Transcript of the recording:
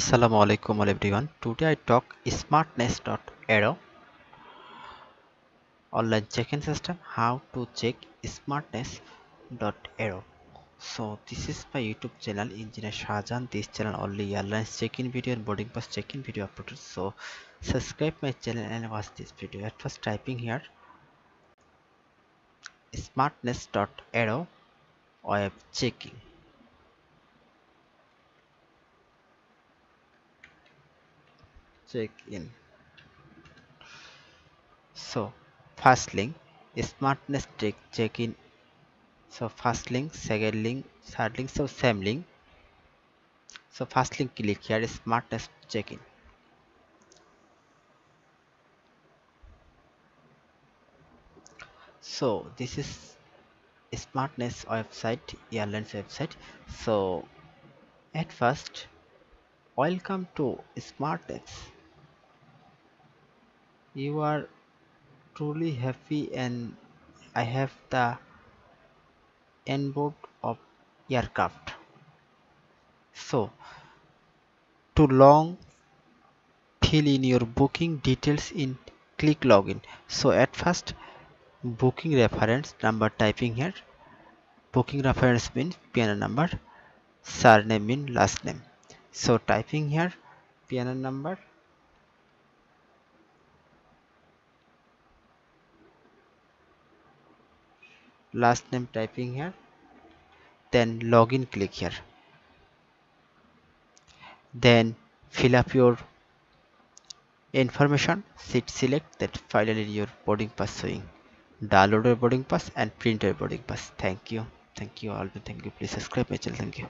Assalamu alaikum all everyone. Today I talk smartness.aero online check-in system. How to check smartness.aero. So this is my YouTube channel Engineer Shahjan. This channel only airlines check-in video and boarding pass check-in video uploaded. So subscribe my channel and watch this video. At first typing here smartness.aero web checking. Check-in. So first link smartness check-in. So first link, second link, third link, so same link. So first link click here smartness check-in. So this is smartness website, airlines website. So at first, welcome to Smartness. You are truly happy and I have the onboard of aircraft. So to long fill in your booking details in click login. So at first booking reference number typing here. Booking reference means PN number, surname means last name. So typing here PN number, last name typing here, then login click here. Then fill up your information, seat select, that finally your boarding pass showing. Download your boarding pass and print your boarding pass. Thank you. Thank you all. Thank you. Please subscribe my channel. Thank you.